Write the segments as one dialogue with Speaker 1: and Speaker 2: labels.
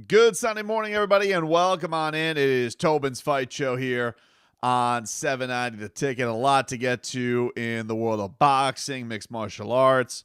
Speaker 1: Good Sunday morning, everybody, and welcome on in. It is Tobin's Fight Show here on 790 The Ticket. A lot to get to in the world of boxing, mixed martial arts,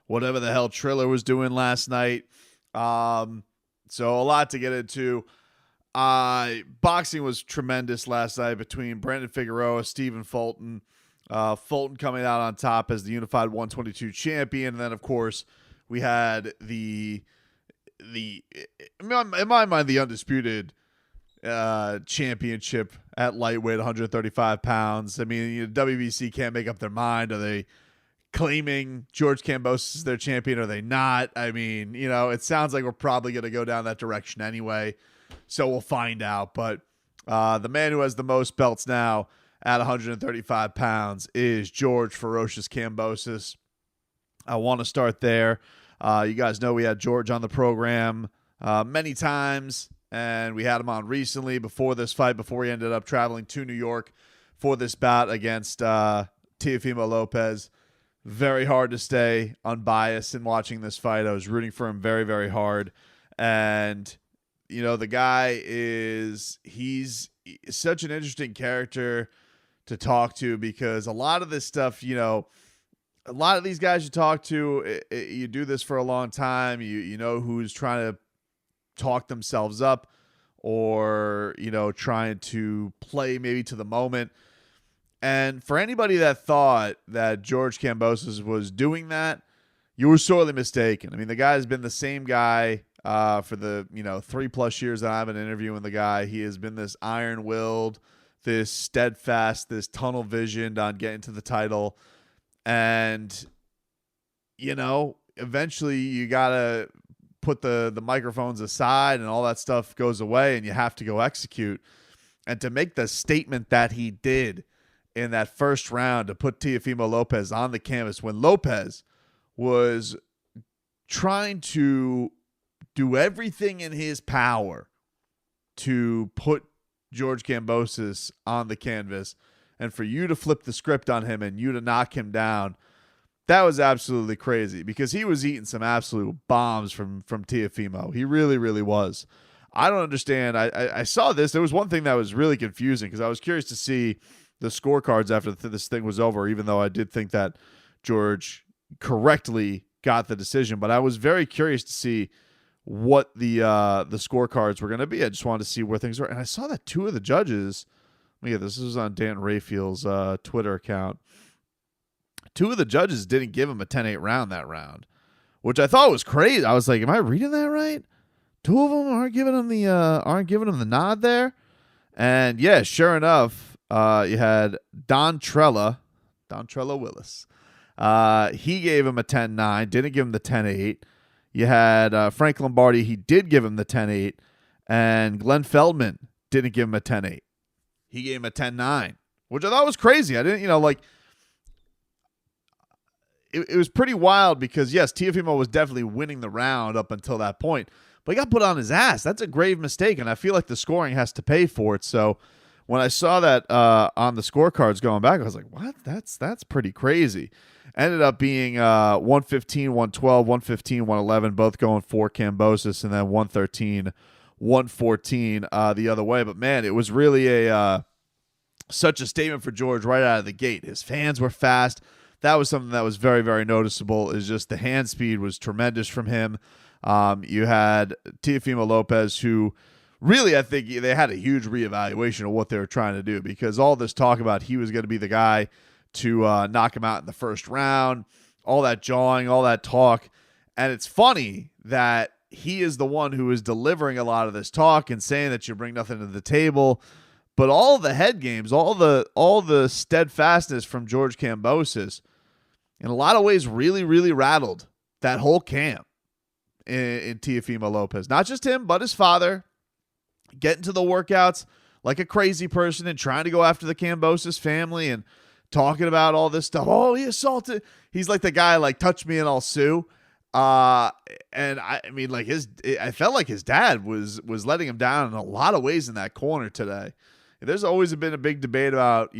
Speaker 1: whatever the hell Triller was doing last night. So a lot to get into. Boxing was tremendous last night between Brandon Figueroa, Stephen Fulton. Fulton coming out on top as the unified 122 champion. And then, of course, we had in my mind, the undisputed championship at lightweight, 135 pounds. I mean, WBC can't make up their mind. Are they claiming George Kambosos is their champion? Are they not? I mean, it sounds like we're probably going to go down that direction anyway. So we'll find out. But the man who has the most belts now at 135 pounds is George Ferocious Kambosos. I want to start there. You guys know we had George on the program many times, and we had him on recently before this fight, before he ended up traveling to New York for this bout against Teofimo Lopez. Very hard to stay unbiased in watching this fight. I was rooting for him very, very hard. And, the guy he's such an interesting character to talk to because a lot of this stuff, a lot of these guys you talk to, you do this for a long time. You know who's trying to talk themselves up or, trying to play maybe to the moment. And for anybody that thought that George Kambosos was doing that, you were sorely mistaken. I mean, the guy's been the same guy for the, 3+ years that I've been interviewing the guy. He has been this iron-willed, this steadfast, this tunnel-visioned on getting to the title. And, eventually you got to put the microphones aside and all that stuff goes away and you have to go execute. And to make the statement that he did in that first round to put Teofimo Lopez on the canvas when Lopez was trying to do everything in his power to put George Kambosos on the canvas, and for you to flip the script on him and you to knock him down, that was absolutely crazy because he was eating some absolute bombs from Teofimo. He really, really was. I don't understand. I saw this. There was one thing that was really confusing because I was curious to see the scorecards after this thing was over, even though I did think that George correctly got the decision. But I was very curious to see what the scorecards were going to be. I just wanted to see where things were. And I saw that two of the judges, this was on Dan Rayfield's Twitter account, two of the judges didn't give him a 10-8 round that round, which I thought was crazy. I was like, am I reading that right? Two of them aren't giving him the nod there. And yeah, sure enough, you had Dontrella Willis. He gave him a 10-9, didn't give him the 10-8. You had Frank Lombardi. He did give him the 10-8. And Glenn Feldman didn't give him a 10-8. He gave him a 10-9, which I thought was crazy. I didn't, it was pretty wild because, yes, Teofimo was definitely winning the round up until that point. But he got put on his ass. That's a grave mistake, and I feel like the scoring has to pay for it. So when I saw that on the scorecards going back, I was like, what? That's pretty crazy. Ended up being 115, 112, 115, 111, both going for Kambosos, and then 113, 114 the other way. But, man, it was really such a statement for George right out of the gate. His fans were fast. That was something that was very, very noticeable, is just the hand speed was tremendous from him. You had Teofimo Lopez, who really, I think they had a huge reevaluation of what they were trying to do because all this talk about he was going to be the guy to knock him out in the first round, all that jawing, all that talk. And it's funny that he is the one who is delivering a lot of this talk and saying that you bring nothing to the table. But all the head games, all the steadfastness from George Kambosos, in a lot of ways really, really rattled that whole camp in Teofimo Lopez. Not just him, but his father, getting to the workouts like a crazy person and trying to go after the Kambosos family and talking about all this stuff. Oh, he assaulted. He's like the guy, like, touch me and I'll sue. And I mean, like, I felt like his dad was letting him down in a lot of ways in that corner today. There's always been a big debate about,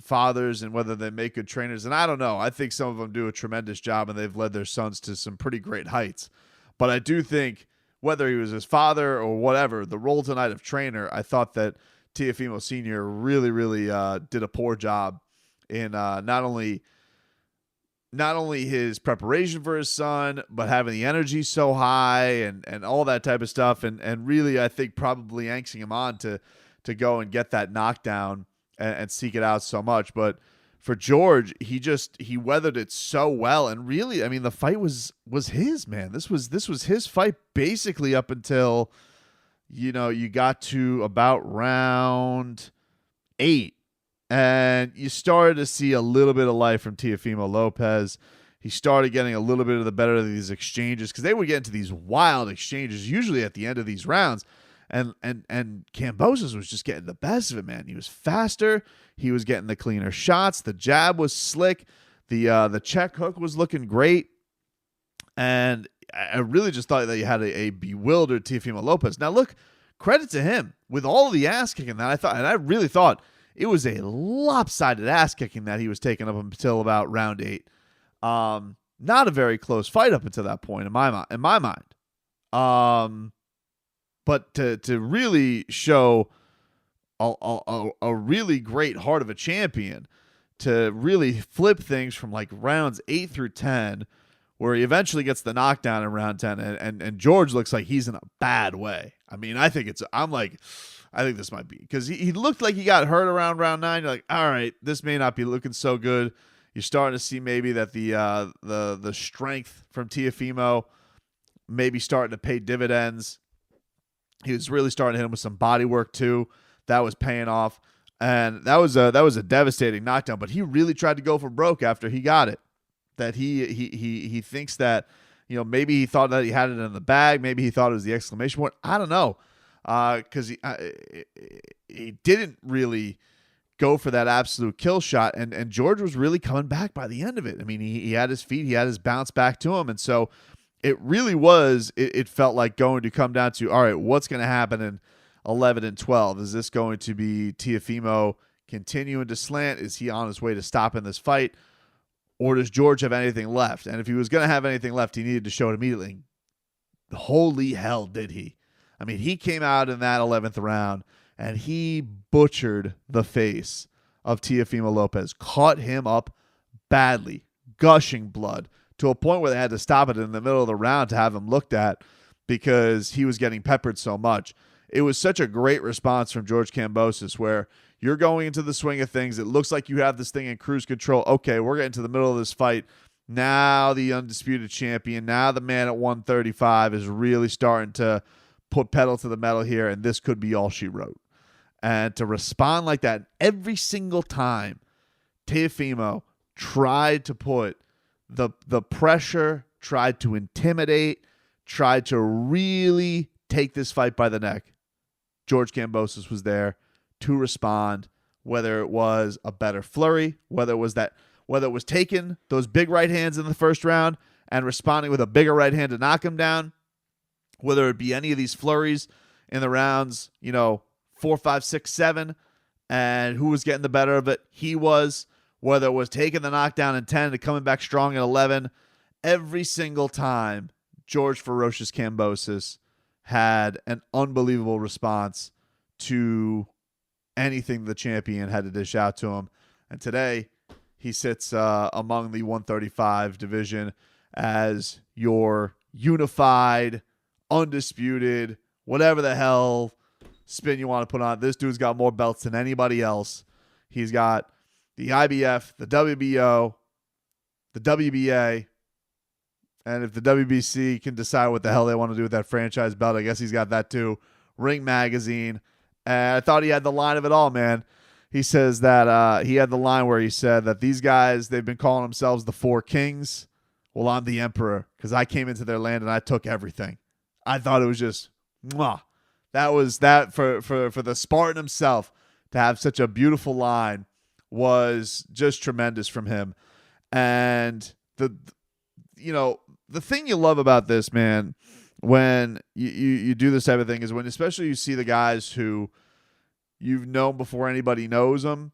Speaker 1: fathers and whether they make good trainers. And I don't know. I think some of them do a tremendous job and they've led their sons to some pretty great heights. But I do think whether he was his father or whatever, the role tonight of trainer, I thought that Teofimo Sr. really, really did a poor job in not only his preparation for his son, but having the energy so high and all that type of stuff. And really, I think probably angsting him on to go and get that knockdown and seek it out so much. But for George, he weathered it so well. And really, I mean, the fight was his, man. This was his fight basically up until, you got to about round 8. And you started to see a little bit of life from Teofimo Lopez. He started getting a little bit of the better of these exchanges because they would get into these wild exchanges usually at the end of these rounds. And Kambosos was just getting the best of it, man. He was faster. He was getting the cleaner shots. The jab was slick. The check hook was looking great. And I really just thought that you had a bewildered Teofimo Lopez. Now, look, credit to him. With all of the ass kicking that I really thought it was a lopsided ass kicking that he was taking up until about round 8. Not a very close fight up until that point in my mind. But to really show a really great heart of a champion, to really flip things from like rounds 8 through 10, where he eventually gets the knockdown in round 10, and George looks like he's in a bad way. I mean, I think this might be, because he looked like he got hurt around round 9. You're like, all right, this may not be looking so good. You're starting to see maybe that the strength from Teofimo maybe starting to pay dividends. He was really starting to hit him with some body work too. That was paying off, and that was a devastating knockdown. But he really tried to go for broke after he got it. That he thinks that, maybe he thought that he had it in the bag. Maybe he thought it was the exclamation point. I don't know, because he didn't really go for that absolute kill shot, and George was really coming back by the end of it. I mean, he had his feet, he had his bounce back to him, and so it really was. It felt like going to come down to, all right, what's going to happen in 11 and 12? Is this going to be Teofimo continuing to slant? Is he on his way to stopping this fight? Or does George have anything left? And if he was going to have anything left, he needed to show it immediately. Holy hell, did he? I mean, he came out in that 11th round, and he butchered the face of Teofimo Lopez. Caught him up badly, gushing blood, to a point where they had to stop it in the middle of the round to have him looked at because he was getting peppered so much. It was such a great response from George Kambosos, where you're going into the swing of things. It looks like you have this thing in cruise control. Okay, we're getting to the middle of this fight. Now the undisputed champion, now the man at 135 is really starting to put pedal to the metal here, and this could be all she wrote. And to respond like that every single time, Teofimo tried to put the pressure, tried to intimidate, tried to really take this fight by the neck. George Kambosos was there to respond, whether it was a better flurry, whether it was taking those big right hands in the first round and responding with a bigger right hand to knock him down, whether it be any of these flurries in the rounds, 4, 5, 6, 7, and who was getting the better of it, he was, whether it was taking the knockdown in 10 and coming back strong at 11, every single time George Ferocious Kambosos had an unbelievable response to anything the champion had to dish out to him. And today, he sits among the 135 division as your unified, undisputed, whatever the hell spin you want to put on. This dude's got more belts than anybody else. He's got the IBF, the WBO, the WBA, and if the WBC can decide what the hell they want to do with that franchise belt, I guess he's got that too. Ring Magazine. And I thought he had the line of it all, man. He says that he had the line where he said that these guys, they've been calling themselves the Four Kings. Well, I'm the Emperor because I came into their land and I took everything. I thought it was just, mwah. That was that for the Spartan himself to have such a beautiful line was just tremendous from him. And the thing you love about this, man, when you do this type of thing is when especially you see the guys who you've known before anybody knows them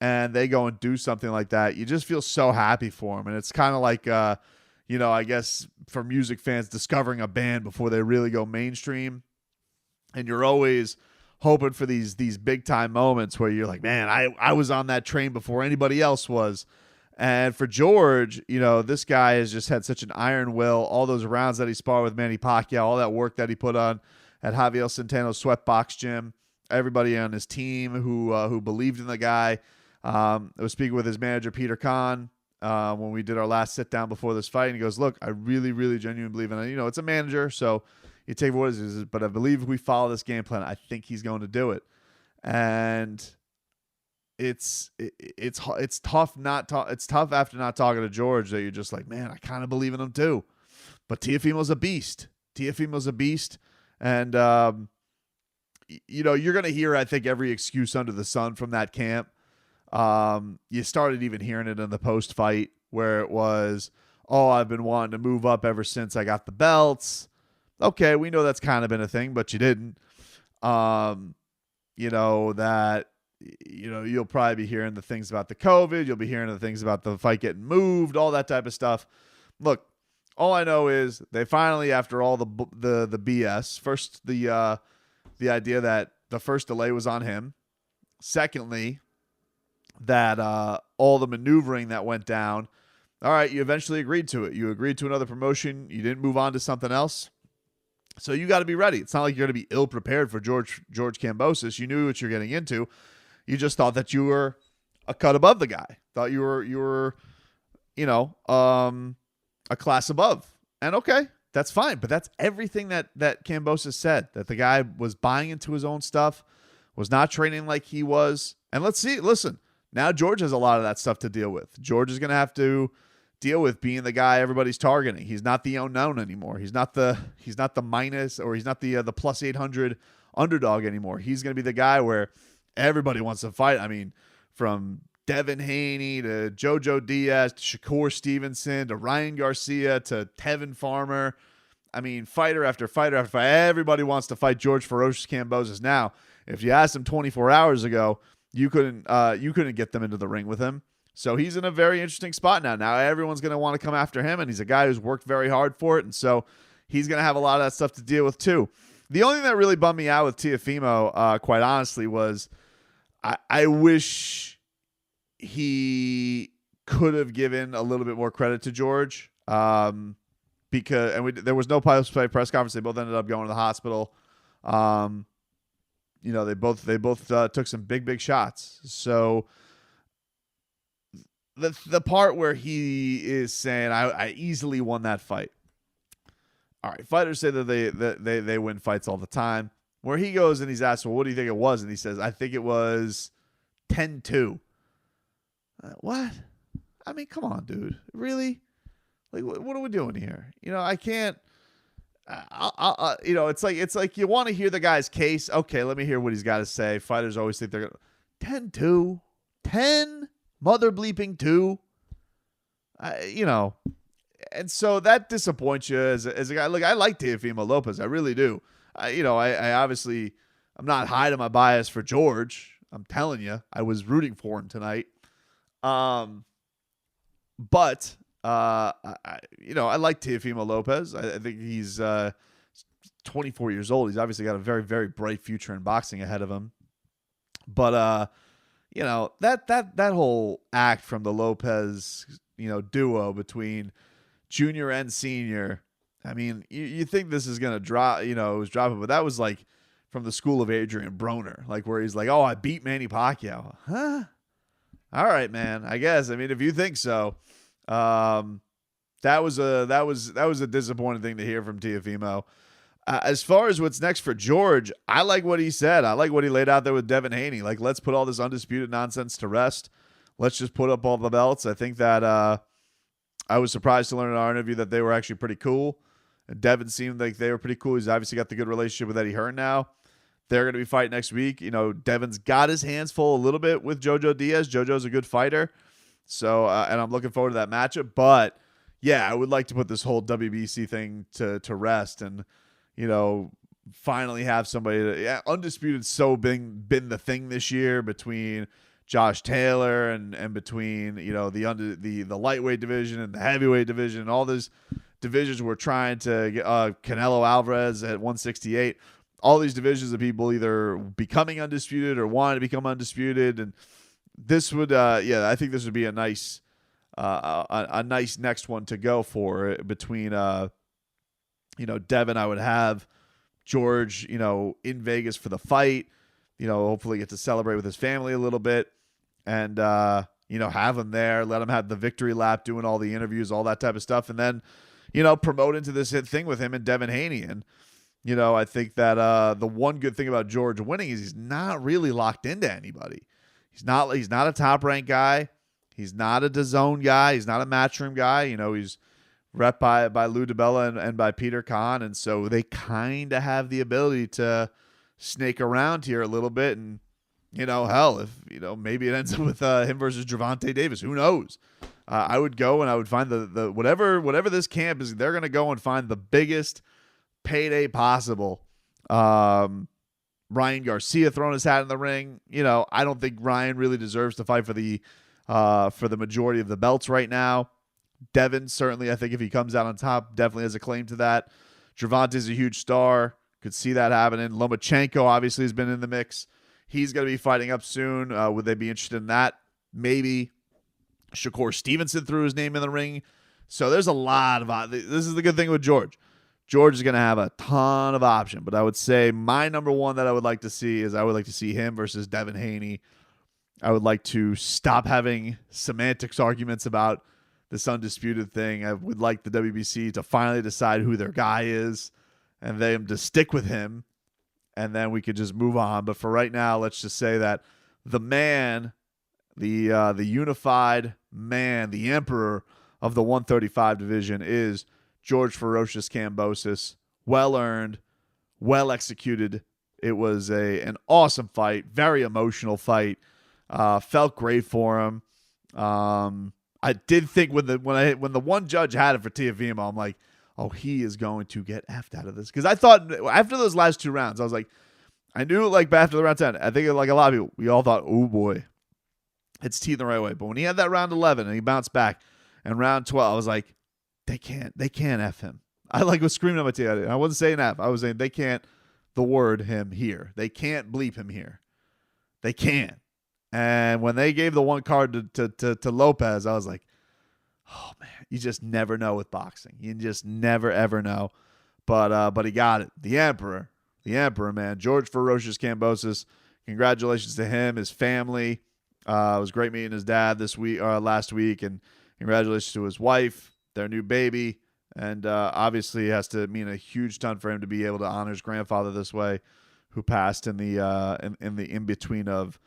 Speaker 1: and they go and do something like that, you just feel so happy for them. And it's kind of like, I guess for music fans discovering a band before they really go mainstream. And you're always hoping for these big time moments where you're like, man, I was on that train before anybody else was. And for George, this guy has just had such an iron will. All those rounds that he sparred with Manny Pacquiao, all that work that he put on at Javier Centeno's Sweatbox Gym, everybody on his team who believed in the guy. I was speaking with his manager, Peter Kahn, when we did our last sit down before this fight. And he goes, look, I really, really genuinely believe in it. It's a manager, so you take what it is, but I believe if we follow this game plan, I think he's going to do it. And it's tough it's tough after not talking to George that you're just like, man, I kind of believe in him too. But Teofimo's a beast. And you're going to hear, I think, every excuse under the sun from that camp. You started even hearing it in the post fight where it was, oh, I've been wanting to move up ever since I got the belts. Okay, we know that's kind of been a thing, but you didn't. You'll probably be hearing the things about the COVID. You'll be hearing the things about the fight getting moved, all that type of stuff. Look, all I know is they finally, after all the BS, first the idea that the first delay was on him. Secondly, that all the maneuvering that went down. All right, you eventually agreed to it. You agreed to another promotion. You didn't move on to something else. So you got to be ready. It's not like you're going to be ill-prepared for George Kambosos. You knew what you're getting into. You just thought that you were a cut above the guy. Thought you were a class above. And okay, that's fine. But that's everything that Kambosos said, that the guy was buying into his own stuff, was not training like he was. And listen, now George has a lot of that stuff to deal with. George is going to have to deal with being the guy everybody's targeting. He's not the unknown anymore. He's not the minus, or he's not the plus 800 underdog anymore. He's going to be the guy where everybody wants to fight. I mean, from Devin Haney to Jojo Diaz to Shakur Stevenson to Ryan Garcia to Tevin Farmer. I mean, fighter after fighter after fighter. Everybody wants to fight George Ferocious Kambosos now. If you asked him 24 hours ago, you couldn't get them into the ring with him. So he's in a very interesting spot now. Now everyone's going to want to come after him, and he's a guy who's worked very hard for it, and so he's going to have a lot of that stuff to deal with too. The only thing that really bummed me out with Teofimo, quite honestly, was I wish he could have given a little bit more credit to George, because there was no post-fight press conference. They both ended up going to the hospital. They both took some big shots. So the part where he is saying, I easily won that fight. All right, fighters say that they win fights all the time. Where he goes and he's asked, well, what do you think it was? And he says, I think it was 10-2. What? I mean, come on, dude. Really? Like, what are we doing here? I can't. It's like you want to hear the guy's case. Okay, let me hear what he's got to say. Fighters always think they're going to 10-2, 10 mother bleeping 2. And so that disappoints you as a guy. Look, I like Teofimo Lopez. I really do. I obviously, I'm not hiding my bias for George. I'm telling you, I was rooting for him tonight. But I like Teofimo Lopez. I think he's 24 years old. He's obviously got a very, very bright future in boxing ahead of him. But that whole act from the Lopez, duo between junior and senior. I mean, you think this is going to drop, it was dropping, but that was like from the school of Adrian Broner, like where he's like, oh, I beat Manny Pacquiao. Huh? All right, man, I guess. I mean, if you think so, that was a disappointing thing to hear from Teofimo. As far as what's next for George, I like what he said. I like what he laid out there with Devin Haney. Like, let's put all this undisputed nonsense to rest. Let's just put up all the belts. I think that I was surprised to learn in our interview that they were actually pretty cool. And Devin seemed like they were pretty cool. He's obviously got the good relationship with Eddie Hearn now. They're going to be fighting next week. Devin's got his hands full a little bit with Jojo Diaz. Jojo's a good fighter. So, and I'm looking forward to that matchup. But, yeah, I would like to put this whole WBC thing to rest and, finally have somebody undisputed so been the thing this year between Josh Taylor and between, the lightweight division and the heavyweight division, all these divisions we're trying to get, Canelo Alvarez at 168, all these divisions of people either becoming undisputed or wanting to become undisputed. And this would, I think this would be a nice next one to go for between, Devin. I would have George, in Vegas for the fight, hopefully get to celebrate with his family a little bit and, have him there, let him have the victory lap, doing all the interviews, all that type of stuff. And then, promote into this hit thing with him and Devin Haney. And, I think that the one good thing about George winning is he's not really locked into anybody. He's not a top-ranked guy. He's not a DAZN guy. He's not a Matchroom guy. He's rep by Lou DiBella and by Peter Khan. And so they kind of have the ability to snake around here a little bit. And, hell, if, maybe it ends up with him versus Gervonta Davis. Who knows? I would go and I would find the whatever this camp is, they're going to go and find the biggest payday possible. Ryan Garcia throwing his hat in the ring. I don't think Ryan really deserves to fight for the majority of the belts right now. Devin, certainly, I think if he comes out on top, definitely has a claim to that. Gervonta's a huge star. Could see that happening. Lomachenko obviously has been in the mix. He's going to be fighting up soon. Would they be interested in that? Maybe. Shakur Stevenson threw his name in the ring. So there's a lot of... This is the good thing with George. George is going to have a ton of options. But I would say my number one that I would like to see is I would like to see him versus Devin Haney. I would like to stop having semantics arguments about this undisputed thing. I would like the WBC to finally decide who their guy is and them to stick with him, and then we could just move on. But for right now, let's just say that the man, the unified man, the emperor of the 135 division is George Ferocious Kambosos. Well-earned, well-executed. It was an awesome fight, very emotional fight. Felt great for him. I did think when the one judge had it for Teofimo, I'm like, oh, he is going to get effed out of this. Because I thought after those last two rounds, I was like, I knew like after the round 10, I think like a lot of people, we all thought, oh boy, it's teeth the right way. But when he had that round 11 and he bounced back, and round 12, I was like, they can't F him. I was screaming at my TV. I wasn't saying F. I was saying they can't the word him here. They can't bleep him here. They can't. And when they gave the one card to Lopez, I was like, oh, man, you just never know with boxing. You just never, ever know. But he got it. The Emperor, man. George Ferocious Kambosos. Congratulations to him, his family. It was great meeting his dad last week. And congratulations to his wife, their new baby. And obviously it has to mean a huge ton for him to be able to honor his grandfather this way, who passed in the in-between of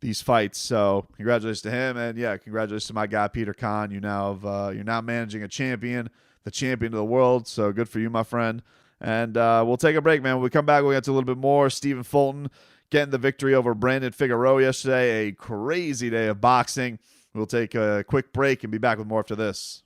Speaker 1: these fights. So congratulations to him, and congratulations to my guy Peter Khan. You're now managing a champion, the champion of the world. So good for you, my friend. And we'll take a break, man. When we come back, we'll get to a little bit more. Stephen Fulton getting the victory over Brandon Figueroa yesterday. A crazy day of boxing. We'll take a quick break and be back with more after this.